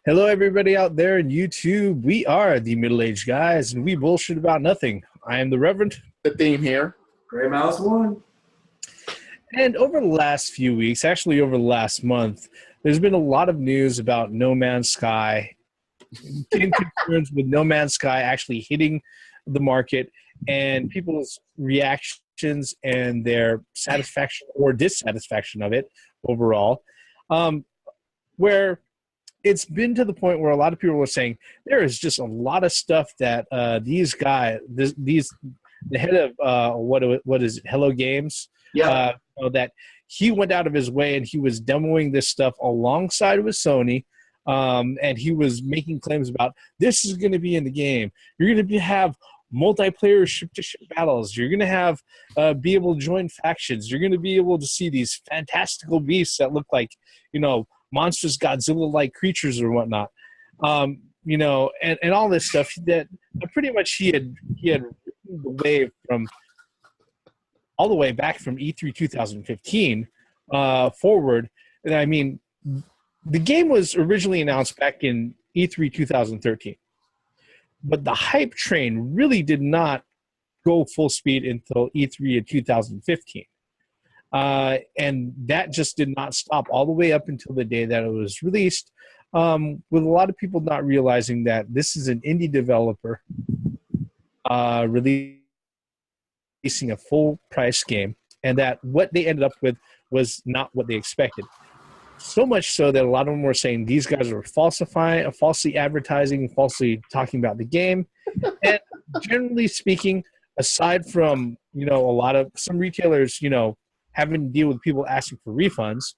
Hello, everybody out there in YouTube. We are the middle-aged guys, and we bullshit about nothing. I am the Reverend. The theme here. Gray Mouse 1. And over the last few weeks, actually over the last month, there's been a lot of news about No Man's Sky, concerns with No Man's Sky actually hitting the market, and people's reactions and their satisfaction or dissatisfaction of it overall, where it's been to the point where a lot of people are saying there is just a lot of stuff that these guys, the head of what is it, Hello Games, that he went out of his way and he was demoing this stuff alongside with Sony, and he was making claims about this is going to be in the game. You're going to have multiplayer ship-to-ship battles. You're going to have be able to join factions. You're going to be able to see these fantastical beasts that look like, monstrous Godzilla-like creatures or whatnot, and all this stuff that pretty much he had the wave from all the way back from E3 2015 forward. And I mean, the game was originally announced back in E3 2013, but the hype train really did not go full speed until E3 in 2015. And that just did not stop all the way up until the day that it was released, with a lot of people not realizing that this is an indie developer releasing a full-price game, and that what they ended up with was not what they expected. So much so that a lot of them were saying these guys are falsely advertising, falsely talking about the game. And generally speaking, aside from, a lot of some retailers, having to deal with people asking for refunds,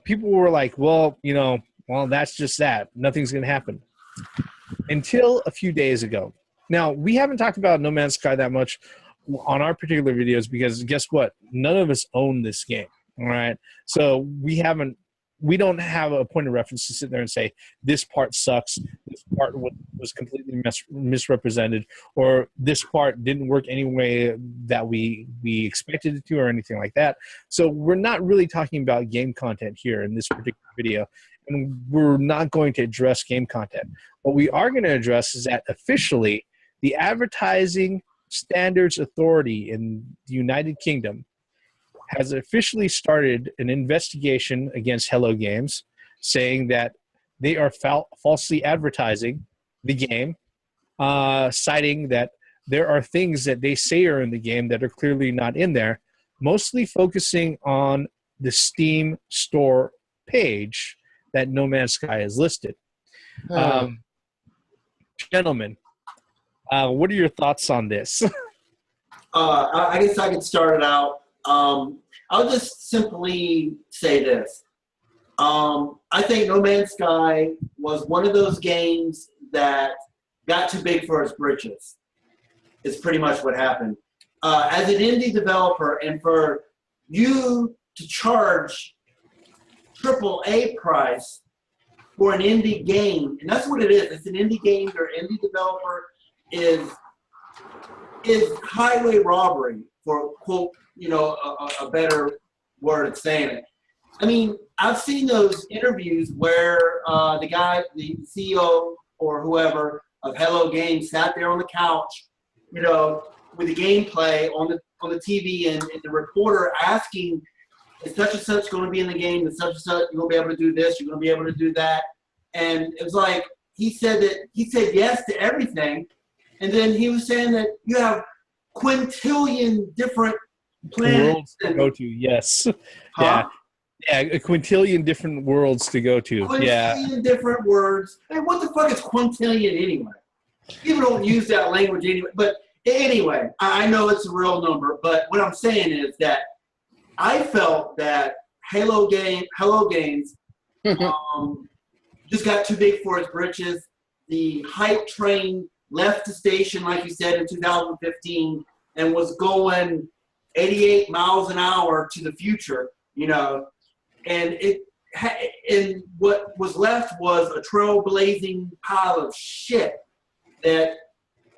people were like, well, that's just that. Nothing's going to happen. Until a few days ago. Now, we haven't talked about No Man's Sky that much on our particular videos because guess what? None of us own this game, all right? So we don't have a point of reference to sit there and say, this part sucks, this part was completely misrepresented, or this part didn't work any way that we expected it to, or anything like that. So we're not really talking about game content here in this particular video, and we're not going to address game content. What we are going to address is that officially, the Advertising Standards Authority in the United Kingdom has officially started an investigation against Hello Games, saying that they are falsely advertising the game, citing that there are things that they say are in the game that are clearly not in there, mostly focusing on the Steam store page that No Man's Sky is listed. Gentlemen, what are your thoughts on this? I guess I could start it out. I'll just simply say this. I think No Man's Sky was one of those games that got too big for its britches. It's pretty much what happened. As an indie developer, and for you to charge AAA price for an indie game, and that's what it is. It's an indie game. Your indie developer is highway robbery, for quote, a better word of saying it. I mean, I've seen those interviews where the guy, the CEO or whoever of Hello Games, sat there on the couch, with the gameplay on the TV, and the reporter asking, "Is such and such going to be in the game? Is such and such you're going to be able to do this? You're going to be able to do that?" And it was like he said yes to everything, and then he was saying that you have quintillion different planets to go to, yes. Huh? Yeah, a quintillion different worlds to go to. Quintillion different words. Hey, what the fuck is quintillion anyway? People don't use that language anyway. But anyway, I know it's a real number, but what I'm saying is that I felt that Hello Games just got too big for its britches. The hype train left the station, like you said, in 2015 and was going 88 miles an hour to the future, and what was left was a trailblazing pile of shit that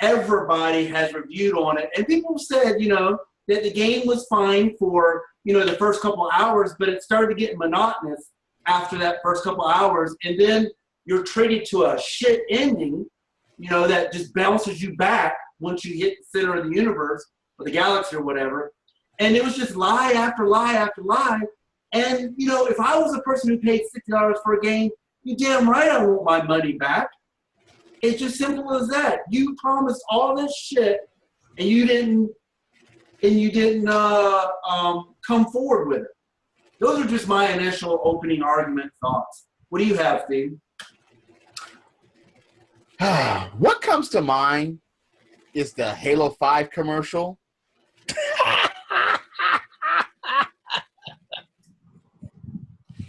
everybody has reviewed on it. And people said, that the game was fine for, the first couple of hours, but it started getting monotonous after that first couple hours, and then you're treated to a shit ending, you know, that just bounces you back once you hit the center of the universe or the galaxy or whatever. And it was just lie after lie after lie. And, you know, if I was a person who paid $60 for a game, you damn right I want my money back. It's just simple as that. You promised all this shit, and you didn't come forward with it. Those are just my initial opening argument thoughts. What do you have, Steve? What comes to mind is the Halo 5 commercial.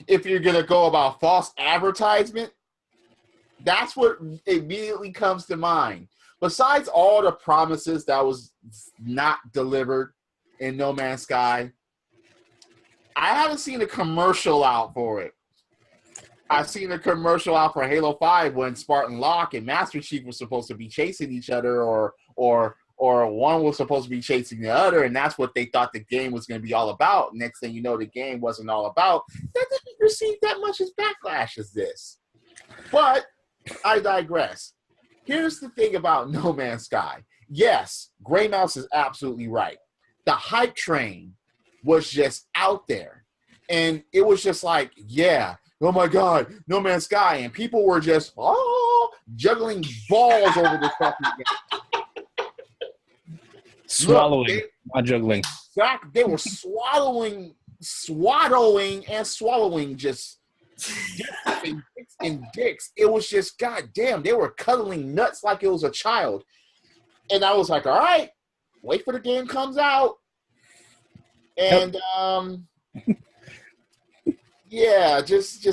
If you're going to go about false advertisement, that's what immediately comes to mind. Besides all the promises that was not delivered in No Man's Sky, I haven't seen a commercial out for it. I've seen a commercial out for Halo 5 when Spartan Locke and Master Chief were supposed to be chasing each other, or one was supposed to be chasing the other, and that's what they thought the game was going to be all about. Next thing you know, the game wasn't all about. That didn't receive that much as backlash as this. But I digress. Here's the thing about No Man's Sky. Yes, Grey Mouse is absolutely right. The hype train was just out there. And it was just like, yeah, oh my God, No Man's Sky. And people were just, juggling balls over the fucking game. Swallowing, not juggling. They were swaddling and swallowing just dicks and dicks. It was just, goddamn, they were cuddling nuts like it was a child. And I was like, all right, wait for the game comes out. And yeah, just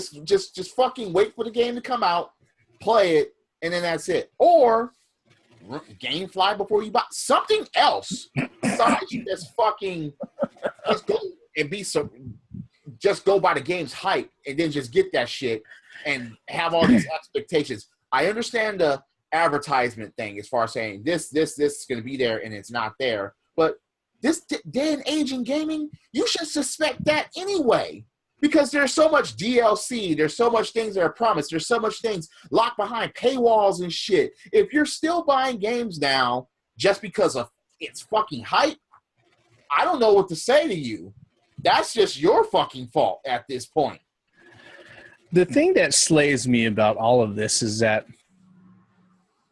fucking wait for the game to come out, play it, and then that's it. Or game fly before you buy something else besides just fucking just go and be so just go by the game's hype and then just get that shit and have all these expectations. I understand the advertisement thing as far as saying this is going to be there and it's not there, but this day and age in gaming, you should suspect that anyway. Because there's so much DLC, there's so much things that are promised, there's so much things locked behind paywalls and shit. If you're still buying games now just because of it's fucking hype, I don't know what to say to you. That's just your fucking fault at this point. The thing that slays me about all of this is that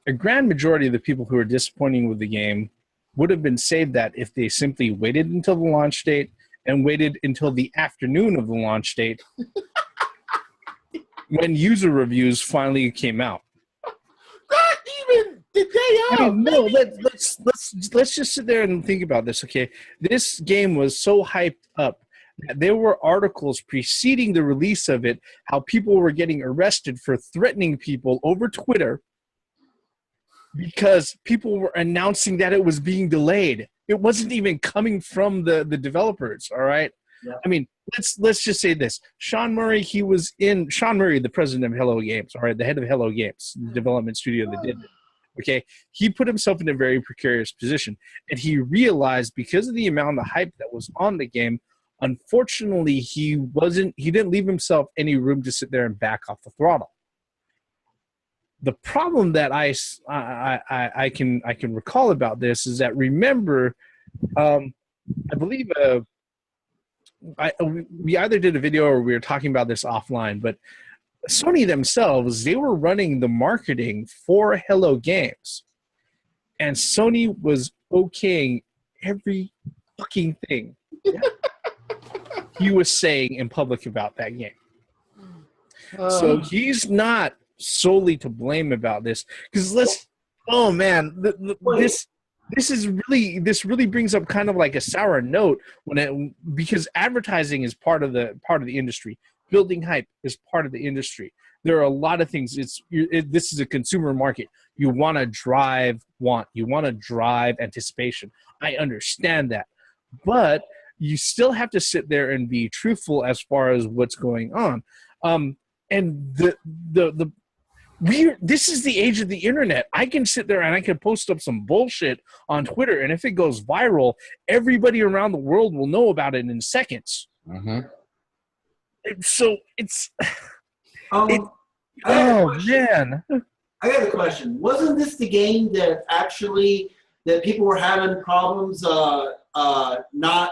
a grand majority of the people who are disappointing with the game would have been saved that if they simply waited until the launch date and waited until the afternoon of the launch date when user reviews finally came out. Not even the day of. I mean, no, let's just sit there and think about this, okay? This game was so hyped up that there were articles preceding the release of it, how people were getting arrested for threatening people over Twitter because people were announcing that it was being delayed. It wasn't even coming from the developers, all right? Yeah. I mean, let's just say this. Sean Murray, the president of Hello Games, all right, the head of Hello Games, the development studio that did it, okay? He put himself in a very precarious position, and he realized because of the amount of hype that was on the game, unfortunately, he didn't leave himself any room to sit there and back off the throttle. The problem that I can recall about this is that, remember, I believe we either did a video or we were talking about this offline, but Sony themselves, they were running the marketing for Hello Games, and Sony was okaying every fucking thing he was saying in public about that game. So he's not solely to blame about this, because this really brings up kind of like a sour note because advertising is part of the industry. Building hype is part of the industry. There are a lot of things. This is a consumer market. You want to drive you want to drive anticipation. I understand that, but you still have to sit there and be truthful as far as what's going on. And this is the age of the internet. I can sit there and I can post up some bullshit on Twitter, and if it goes viral, everybody around the world will know about it in seconds. Mm-hmm. So it's Um, I got a oh question. man. I got a question. Wasn't this the game that actually that people were having problems not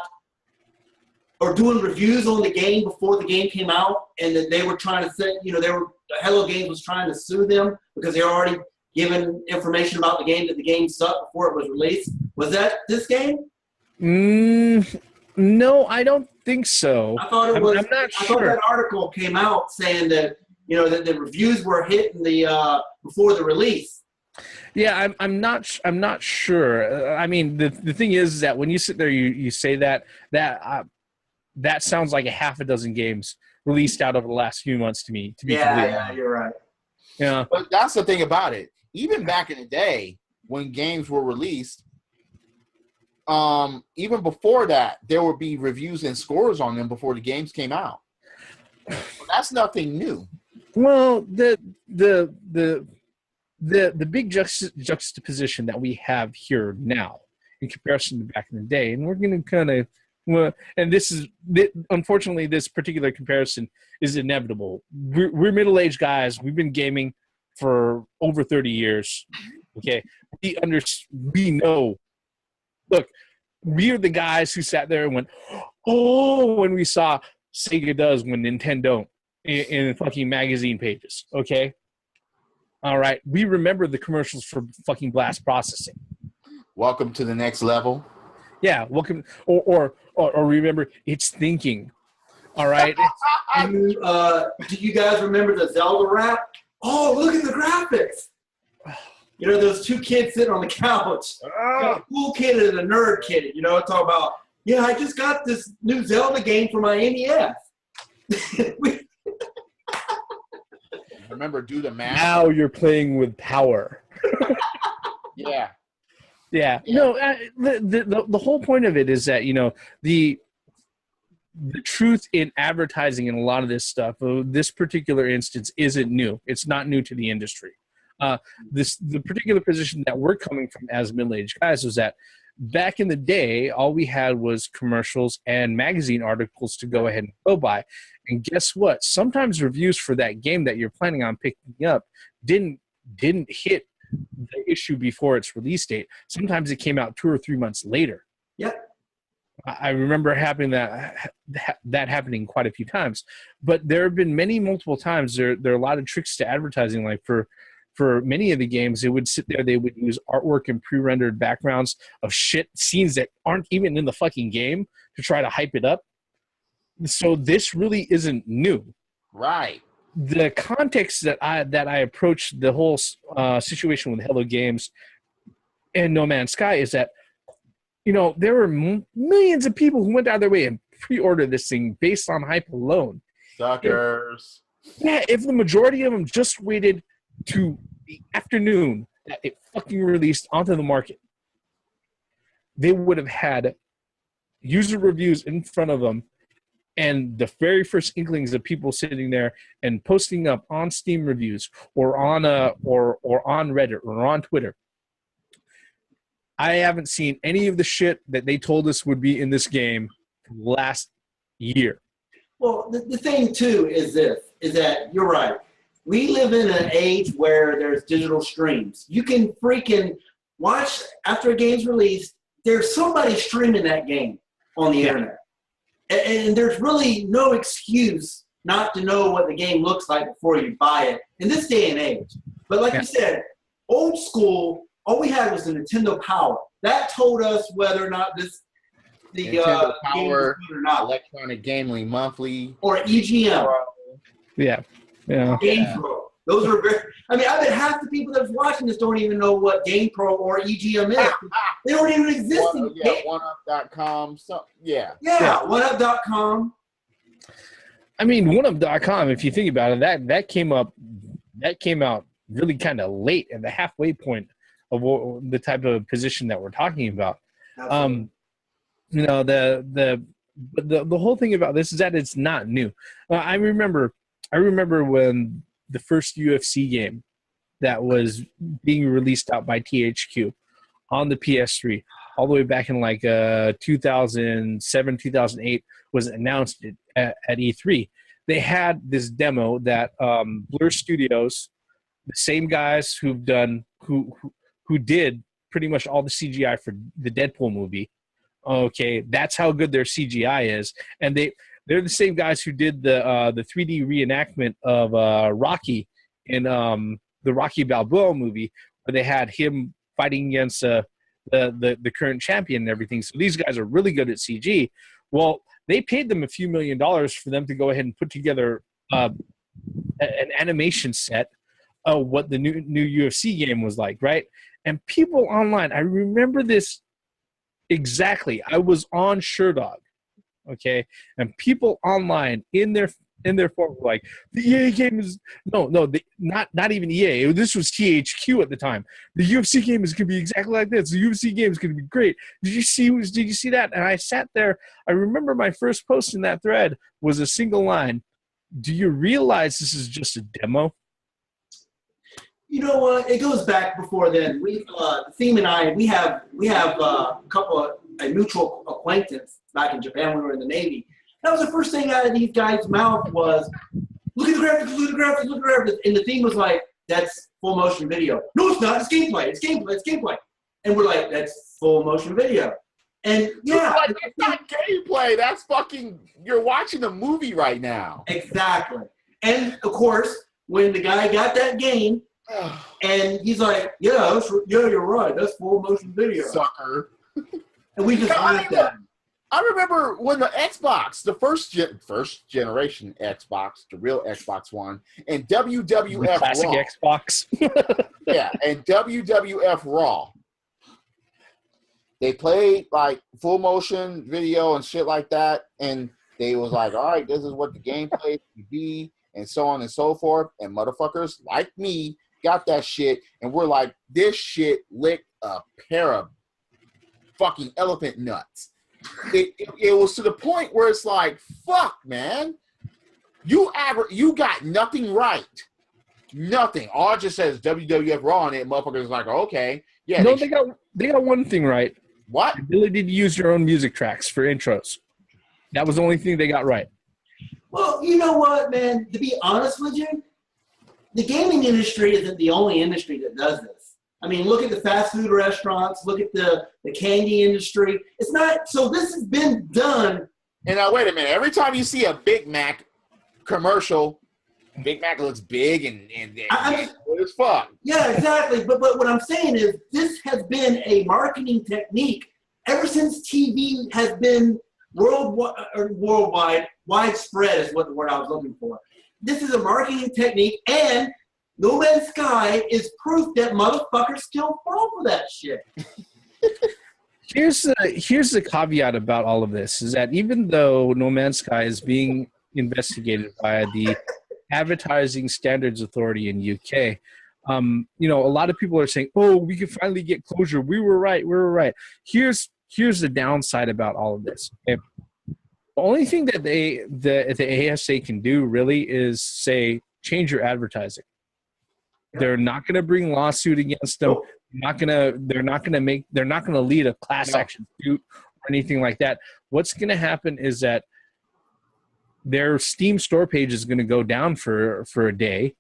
or doing reviews on the game before the game came out, and that they were trying to say, Hello Games was trying to sue them because they were already given information about the game that the game sucked before it was released. Was that this game? No, I don't think so. I thought it was. I'm not I thought sure. that article came out saying that that the reviews were hitting the before the release. Yeah, I'm not sure. I mean, the thing is that when you sit there, you say that sounds like a half a dozen games released out over the last few months to me. To be completely Yeah, honest. you're right. Yeah. But that's the thing about it. Even back in the day when games were released, even before that, there would be reviews and scores on them before the games came out. Well, that's nothing new. Well, the big juxtaposition that we have here now in comparison to back in the day, and we're going to kind of, well, and unfortunately, this particular comparison is inevitable. We're middle-aged guys. We've been gaming for over 30 years. Okay, we know. Look, we're the guys who sat there and went, "Oh," when we saw Sega does when Nintendo don't in fucking magazine pages. Okay. All right. We remember the commercials for fucking blast processing. Welcome to the next level. Yeah. Welcome. Or remember, it's thinking. All right. Do you guys remember the Zelda rap? Oh, look at the graphics. Those two kids sitting on the couch. A cool kid and a nerd kid. Talk about, yeah, I just got this new Zelda game for my NES. Remember, do the math. Now you're playing with power. Yeah. Yeah. No, the whole point of it is that, the truth in advertising and a lot of this stuff, this particular instance isn't new. It's not new to the industry. The particular position that we're coming from as middle-aged guys was that back in the day, all we had was commercials and magazine articles to go ahead and go by. And guess what? Sometimes reviews for that game that you're planning on picking up didn't hit the issue before its release date. Sometimes it came out 2 or 3 months later. Yep. I remember that happening quite a few times. But there have been multiple times. There are a lot of tricks to advertising. Like for many of the games, they would sit there, they would use artwork and pre-rendered backgrounds of scenes that aren't even in the fucking game to try to hype it up. So this really isn't new. Right. The context that I approached the whole situation with Hello Games and No Man's Sky is that, there were millions of people who went out of their way and pre-ordered this thing based on hype alone. Suckers. Yeah, if the majority of them just waited to the afternoon that it fucking released onto the market, they would have had user reviews in front of them and the very first inklings of people sitting there and posting up on Steam reviews or on or on Reddit or on Twitter. I haven't seen any of the shit that they told us would be in this game last year. Well, the thing too is that you're right. We live in an age where there's digital streams. You can freaking watch after a game's released. There's somebody streaming that game on the internet. And there's really no excuse not to know what the game looks like before you buy it in this day and age. But like you said, old school, all we had was the Nintendo Power. That told us whether or not the Nintendo game Power, was good or not. Electronic Gambling Monthly. Or EGM. Yeah. GamePro. Those are very. I bet half the people that's watching this don't even know what GamePro or EGM is. They don't even exist in the game. OneUp.com. Yeah, OneUp.com. OneUp.com, if you think about it, that came out really kind of late at the halfway point of the type of position that we're talking about. Absolutely. The whole thing about this is that it's not new. I remember when the first UFC game that was being released out by THQ on the PS3 all the way back in 2007, 2008 was announced at E3. they had this demo that Blur Studios, the same guys who did pretty much all the CGI for the Deadpool movie. Okay, that's how good their CGI is, and they're the same guys who did the 3D reenactment of Rocky in the Rocky Balboa movie, where they had him fighting against the current champion and everything. So these guys are really good at CG. Well, they paid them a few $1 million for them to go ahead and put together an animation set of what the new UFC game was like, right? And people online, I remember this exactly. I was on SureDog, okay, and people online in their forum were like, the EA game is not even EA. This was THQ at the time. The UFC game is going to be exactly like this. The UFC game is going to be great. Did you see that? And I sat there. I remember my first post in that thread was a single line. Do you realize this is just a demo? You know what? It goes back before then. Theme and I, we have a couple of a mutual acquaintance back in Japan when we were in the Navy. That was the first thing out of these guys' mouth was, look at the graphics, look at the graphics, look at the graphics. And the theme was like, that's full motion video. No, it's not. It's gameplay. It's gameplay. It's gameplay. And we're like, that's full motion video. And yeah. Like, that's not gameplay. That's fucking, you're watching a movie right now. Exactly. And of course, when the guy got that game, and he's like, yeah, you're right. That's full motion video. Sucker. And we just laughed at him. I remember when the Xbox, the first generation Xbox, the real Xbox One, and WWF the classic Raw. Xbox. Yeah, and WWF Raw. They played like full motion video and shit like that, and they was like, all right, this is what the gameplay should be, and so on and so forth. And motherfuckers like me got that shit, and we're like, this shit licked a pair of fucking elephant nuts. It was to the point where it's like, fuck, man, you got nothing right, nothing. All it just says WWF Raw, and it motherfuckers like, okay, yeah. No, they got one thing right. What? The ability to use your own music tracks for intros. That was the only thing they got right. Well, you know what, man? To be honest with you, the gaming industry isn't the only industry that does this. I mean, look at the fast food restaurants. Look at the candy industry. It's not – so this has been done. And now, wait a minute. Every time you see a Big Mac commercial, Big Mac looks big and good as fuck. Yeah, exactly. But what I'm saying is this has been a marketing technique ever since TV has been worldwide, widespread is what the word I was looking for. This is a marketing technique, and No Man's Sky is proof that motherfuckers still fall for that shit. Here's the caveat about all of this, is that even though No Man's Sky is being investigated by the Advertising Standards Authority in UK, a lot of people are saying, oh, we can finally get closure. We were right. Here's the downside about all of this. Okay? The only thing that the ASA can do really is say, change your advertising. They're not going to bring lawsuit against them. They're not going to lead a class action suit or anything like that. What's going to happen is that their Steam store page is going to go down for a day,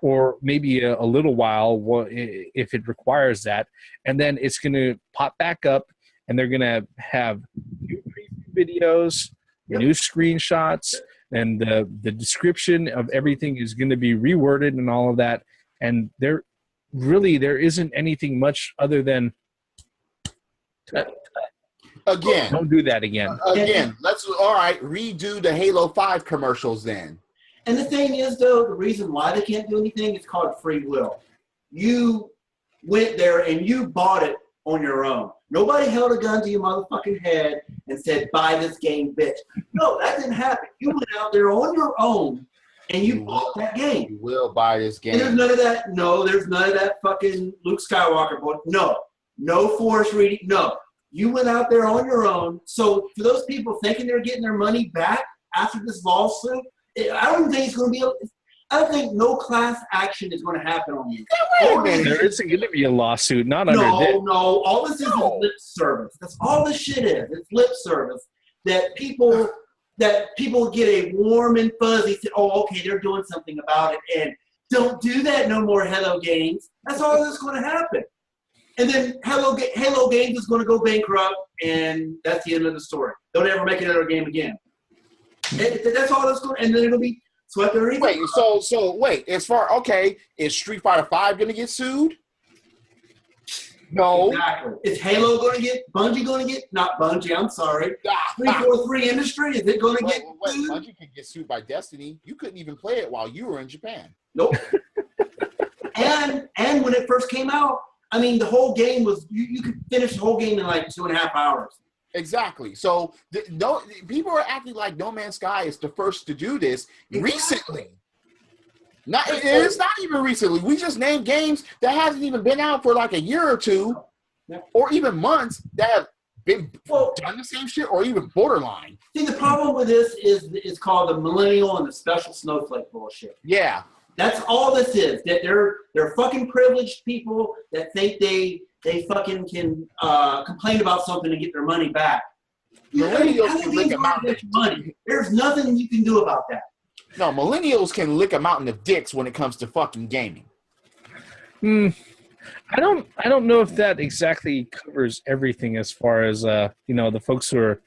or maybe a little while if it requires that, and then it's going to pop back up, and they're going to have new preview videos, new screenshots, and the description of everything is going to be reworded and all of that. And there isn't anything much other than again. Don't do that again. Let's redo the Halo 5 commercials then. And the thing is, though, the reason why they can't do anything is called free will. You went there and you bought it on your own. Nobody held a gun to your motherfucking head and said, buy this game, bitch. No, that didn't happen. You went out there on your own and you bought that game. You will buy this game. And there's none of that. No, there's none of that fucking Luke Skywalker book. No force reading. No. You went out there on your own. So for those people thinking they're getting their money back after this lawsuit, I don't think it's going to be. I don't think no class action is going to happen on you. Wait a minute. There isn't going to be a lawsuit. Not under this. No. All this is lip service. That's all this shit is. It's lip service that people that people get a warm and fuzzy, say, oh, okay, they're doing something about it, and don't do that no more, Hello Games. That's all that's going to happen. And then Hello Games is going to go bankrupt, and that's the end of the story. Don't ever make another game again. That's all that's going to, and then it'll be swept underneath. Wait, so wait, is Street Fighter 5 going to get sued? No. Exactly. Is Halo going to get, Bungie going to get, not Bungie, I'm sorry. 343 Industry, is it going to get sued? Bungie can get sued by Destiny. You couldn't even play it while you were in Japan. Nope. and when it first came out, I mean, the whole game was, you could finish the whole game in like 2.5 hours. Exactly. So people are acting like No Man's Sky is the first to do this recently. It's not even recently. We just named games that hasn't even been out for like a year or two, or even months that have been done the same shit, or even borderline. See, the problem with this is it's called the millennial and the special snowflake bullshit. Yeah. That's all this is. That they're fucking privileged people that think they fucking can complain about something and get their money back. Millennials can lick a mountain of money. There's nothing you can do about that. No, millennials can lick a mountain of dicks when it comes to fucking gaming. I don't know if that exactly covers everything as far as the folks who are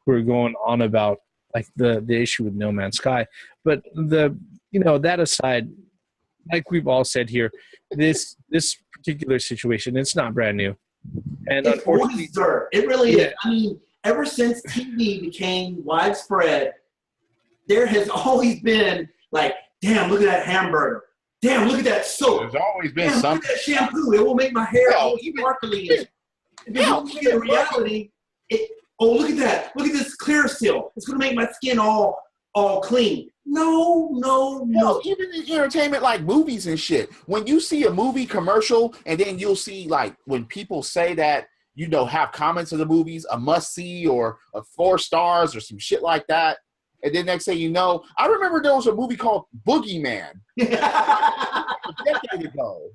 going on about like the issue with No Man's Sky. But that aside, like we've all said here, this particular situation, it's not brand new. And it's unfortunately, dirt. It really is. I mean, ever since TV became widespread, there has always been like, damn, look at that hamburger. Damn, look at that soap. There's always been damn, something. Look at that shampoo. It will make my hair all sparkly. And then when you get in reality, look at that. Look at this clear seal. It's going to make my skin all clean. No. Even in entertainment like movies and shit. When you see a movie commercial and then you'll see like when people say that, have comments of the movies, a must-see or a 4 stars or some shit like that. And then next thing you know, I remember there was a movie called Boogeyman a decade ago.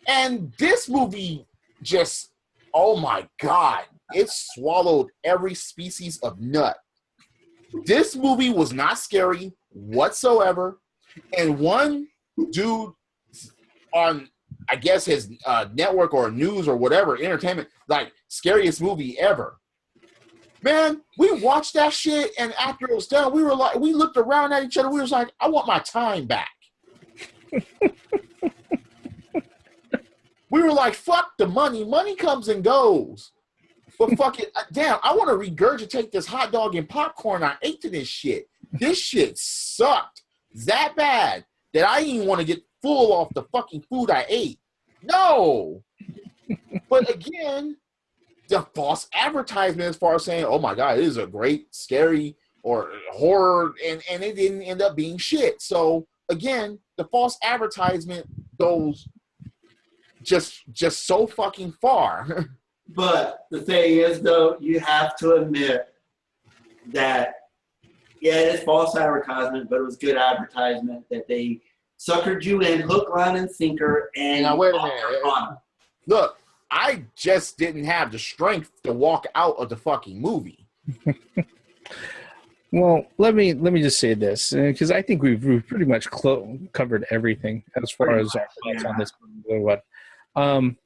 And this movie just, oh my God, it swallowed every species of nut. This movie was not scary whatsoever. And one dude on, I guess, his network or news or whatever, entertainment, like, scariest movie ever. Man, we watched that shit, and after it was done, we looked around at each other. We was like, I want my time back. We were like, fuck the money. Money comes and goes. But fuck it. Damn, I want to regurgitate this hot dog and popcorn I ate to this shit. This shit sucked that bad that I didn't want to get full off the fucking food I ate. No. But again, the false advertisement as far as saying, oh my God, it is a great, scary, or horror, and it didn't end up being shit. So again, the false advertisement goes just so fucking far. But the thing is, though, you have to admit that, yeah, it's false advertisement, but it was good advertisement that they suckered you in hook, line, and sinker. And now, wait a minute. Look, I just didn't have the strength to walk out of the fucking movie. Well, let me just say this, because I think we've pretty much covered everything as far as our thoughts on this particular one.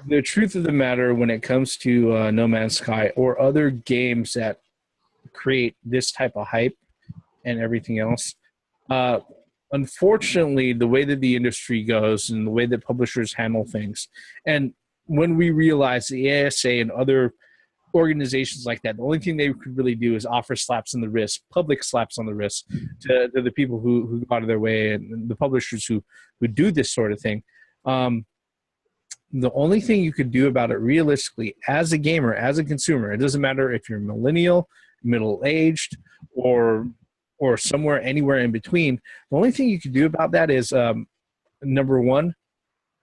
The truth of the matter when it comes to No Man's Sky or other games that create this type of hype and everything else, unfortunately, the way that the industry goes and the way that publishers handle things, and when we realize the ASA and other organizations like that, the only thing they could really do is offer slaps on the wrist, public slaps on the wrist to the people who go out of their way and the publishers who do this sort of thing. The only thing you could do about it realistically as a gamer, as a consumer, it doesn't matter if you're millennial, middle-aged, or somewhere, anywhere in between. The only thing you can do about that is, number one,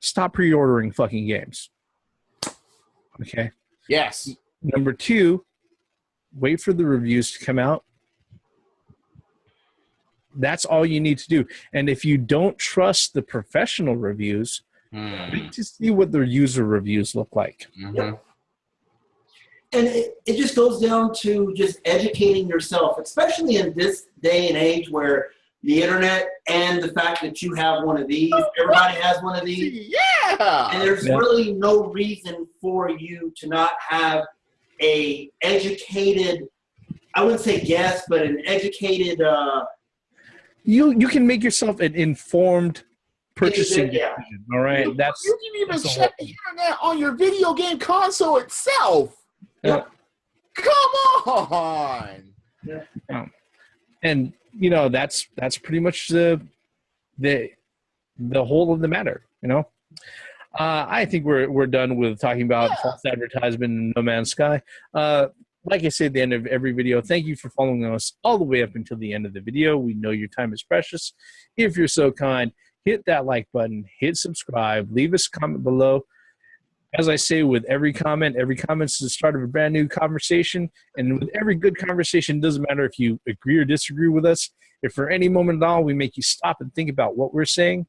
stop pre-ordering fucking games. Okay? Yes. Number two, wait for the reviews to come out. That's all you need to do. And if you don't trust the professional reviews, wait to see what the user reviews look like. Mm-hmm. And it just goes down to just educating yourself, especially in this day and age where the internet and the fact that you have one of these, everybody has one of these. Yeah. And there's really no reason for you to not have a educated, I wouldn't say guess, but an educated. You can make yourself an informed purchasing yeah. decision. All right, You can even check the internet on your video game console itself. Yep. Come on. Yeah. And you know that's pretty much the whole of the matter. You know, I think we're done with talking about false advertisement and No Man's Sky. Like I say at the end of every video, thank you for following us all the way up until the end of the video. We know your time is precious. If you're so kind, hit that like button, hit subscribe, leave us a comment below. As I say, with every comment is the start of a brand new conversation. And with every good conversation, it doesn't matter if you agree or disagree with us. If for any moment at all we make you stop and think about what we're saying,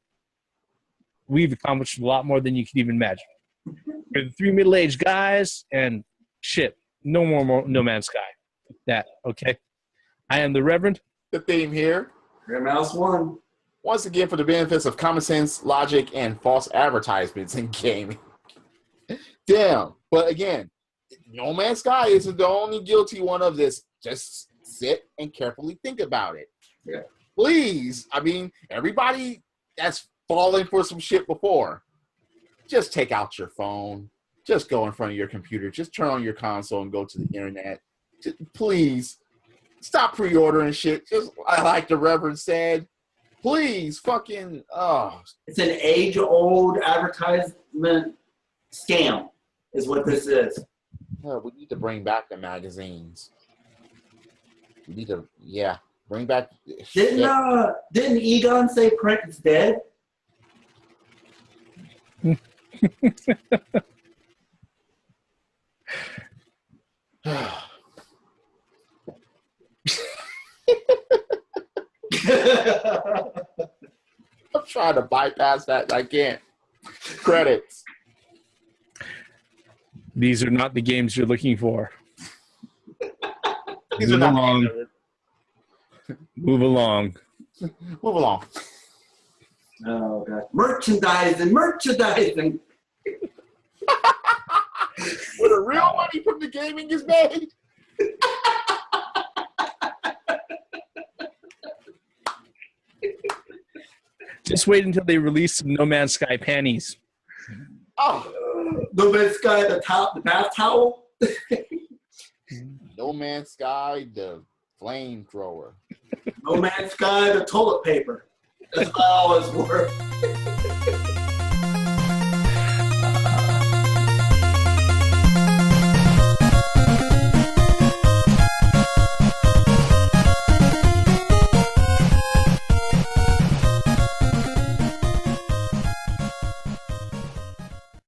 we've accomplished a lot more than you could even imagine. We're the three middle-aged guys, and shit, no more No Man's Sky. That, okay? I am the Reverend. The theme here. Rare Mouse 1. Once again, for the benefits of common sense, logic, and false advertisements in gaming. Damn. But again, No Man's Sky isn't the only guilty one of this. Just sit and carefully think about it. Yeah. Please. I mean, everybody that's fallen for some shit before, just take out your phone. Just go in front of your computer. Just turn on your console and go to the internet. Just, please, stop pre-ordering shit. Just like the Reverend said. Please, fucking, It's an age-old advertisement scam is what this is. No, we need to bring back the magazines. We need to, bring back. Didn't Egon say print is dead? I'm trying to bypass that. I can't. Credits. These are not the games you're looking for. These are not. Move along. Move along. Oh god. Merchandising. Where the real money from the gaming is made. Just wait until they release some No Man's Sky panties. Oh, No Man's Sky, the bath towel. No Man's Sky, the flamethrower. No Man's Sky, the toilet paper. That's how it's worth.